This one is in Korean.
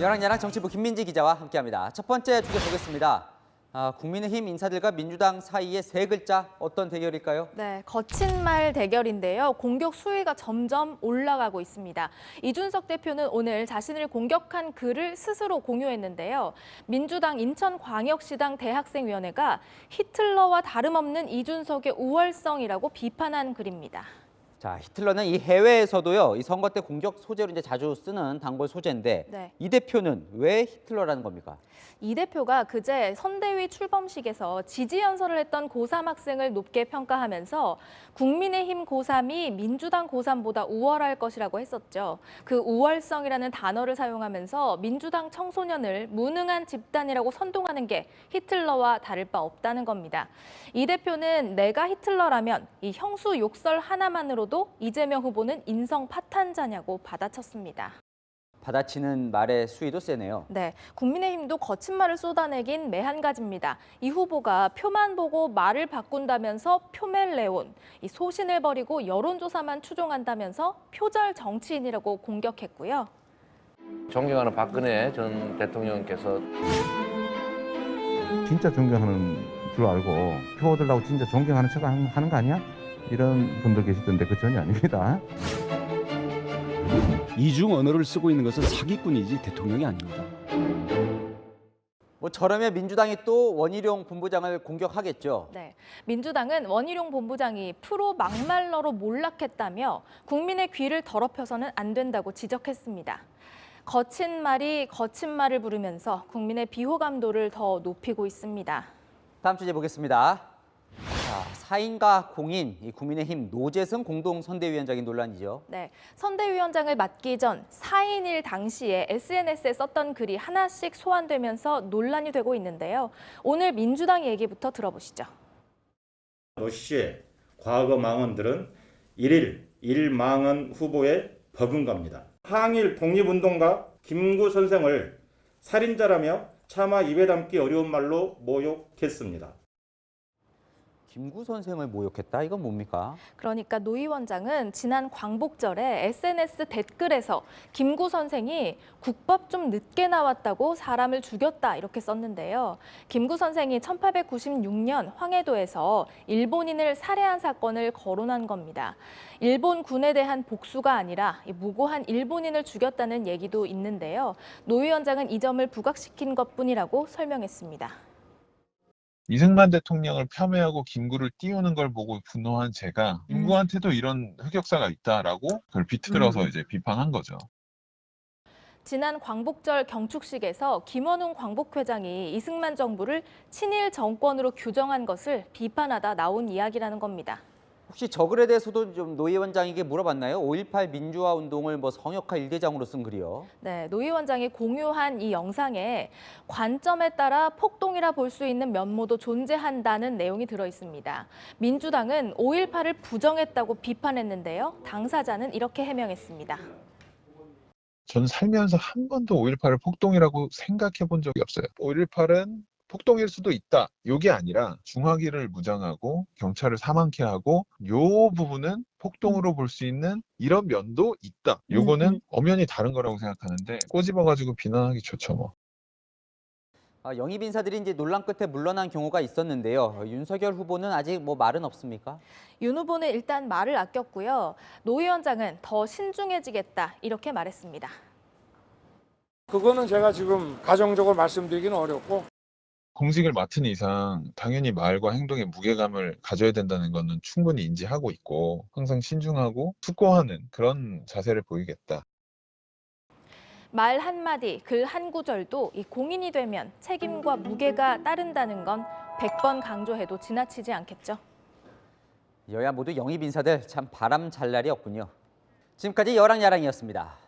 여랑야랑 정치부 김민지 기자와 함께합니다. 첫 번째 주제 보겠습니다. 국민의힘 인사들과 민주당 사이의 세 글자 어떤 대결일까요? 네, 거친 말 대결인데요. 공격 수위가 점점 올라가고 있습니다. 이준석 대표는 오늘 자신을 공격한 글을 스스로 공유했는데요. 민주당 인천광역시당 대학생위원회가 히틀러와 다름없는 이준석의 우월성이라고 비판한 글입니다. 자, 히틀러는 이 해외에서도요, 이 선거 때 공격 소재로 이제 자주 쓰는 단골 소재인데 네. 이 대표는 왜 히틀러라는 겁니까? 이 대표가 그제 선대위 출범식에서 지지 연설을 했던 고3 학생을 높게 평가하면서 국민의힘 고3이 민주당 고3보다 우월할 것이라고 했었죠. 그 우월성이라는 단어를 사용하면서 민주당 청소년을 무능한 집단이라고 선동하는 게 히틀러와 다를 바 없다는 겁니다. 이 대표는 내가 히틀러라면 이 형수 욕설 하나만으로도 이재명 후보는 인성 파탄자냐고 받아쳤습니다. 받아치는 말의 수위도 세네요. 네, 국민의힘도 거친 말을 쏟아내긴 매한가지입니다. 이 후보가 표만 보고 말을 바꾼다면서 표멜레온, 이 소신을 버리고 여론조사만 추종한다면서 표절 정치인이라고 공격했고요. 존경하는 박근혜 전 대통령께서 진짜 존경하는 줄 알고 표 얻으려고 진짜 존경하는 척 하는 거 아니야? 이런 분들 계시던데 그 전혀 아닙니다. 이중 언어를 쓰고 있는 것은 사기꾼이지 대통령이 아닙니다. 뭐 저러면 민주당이 또 원희룡 본부장을 공격하겠죠. 네, 민주당은 원희룡 본부장이 프로 막말러로 몰락했다며 국민의 귀를 더럽혀서는 안 된다고 지적했습니다. 거친 말이 거친 말을 부르면서 국민의 비호감도를 더 높이고 있습니다. 다음 주제 보겠습니다. 자, 4인과 공인, 이 국민의힘 노재승 공동선대위원장인 논란이죠. 네, 선대위원장을 맡기 전 4인일 당시에 SNS에 썼던 글이 하나씩 소환되면서 논란이 되고 있는데요. 오늘 민주당 얘기부터 들어보시죠. 노 씨의 과거 망언들은 일일 일망언 후보의 버금갑니다. 항일 독립운동가 김구 선생을 살인자라며 차마 입에 담기 어려운 말로 모욕했습니다. 김구 선생을 모욕했다? 이건 뭡니까? 그러니까 노 위원장은 지난 광복절에 SNS 댓글에서 김구 선생이 국밥 좀 늦게 나왔다고 사람을 죽였다 이렇게 썼는데요. 김구 선생이 1896년 황해도에서 일본인을 살해한 사건을 거론한 겁니다. 일본군에 대한 복수가 아니라 무고한 일본인을 죽였다는 얘기도 있는데요. 노 위원장은 이 점을 부각시킨 것뿐이라고 설명했습니다. 이승만 대통령을 폄훼하고 김구를 띄우는 걸 보고 분노한 제가 김구한테도 이런 흑역사가 있다라고 그걸 비틀어서 이제 비판한 거죠. 지난 광복절 경축식에서 김원웅 광복회장이 이승만 정부를 친일 정권으로 규정한 것을 비판하다 나온 이야기라는 겁니다. 혹시 저 글에 대해서도 좀 노 위원장에게 물어봤나요? 5.18 민주화 운동을 뭐 성역화 일대장으로 쓴 글이요. 네, 노 위원장이 공유한 이 영상에 관점에 따라 폭동이라 볼 수 있는 면모도 존재한다는 내용이 들어 있습니다. 민주당은 5.18을 부정했다고 비판했는데요. 당사자는 이렇게 해명했습니다. 전 살면서 한 번도 5.18을 폭동이라고 생각해 본 적이 없어요. 5.18은 폭동일 수도 있다. 이게 아니라 중화기를 무장하고 경찰을 사망케 하고 요 부분은 폭동으로 볼 수 있는 이런 면도 있다. 요거는 엄연히 다른 거라고 생각하는데 꼬집어가지고 비난하기 좋죠 뭐. 영입 인사들이 이제 논란 끝에 물러난 경우가 있었는데요. 윤석열 후보는 아직 뭐 말은 없습니까? 윤 후보는 일단 말을 아꼈고요. 노 위원장은 더 신중해지겠다 이렇게 말했습니다. 그거는 제가 지금 가정적으로 말씀드리기는 어렵고 공직을 맡은 이상 당연히 말과 행동에 무게감을 가져야 된다는 것은 충분히 인지하고 있고 항상 신중하고 숙고하는 그런 자세를 보이겠다. 말 한마디, 글 한 구절도 이 공인이 되면 책임과 무게가 따른다는 건 100번 강조해도 지나치지 않겠죠. 여야 모두 영입 인사들 참 바람 잘 날이 없군요. 지금까지 여랑야랑이었습니다.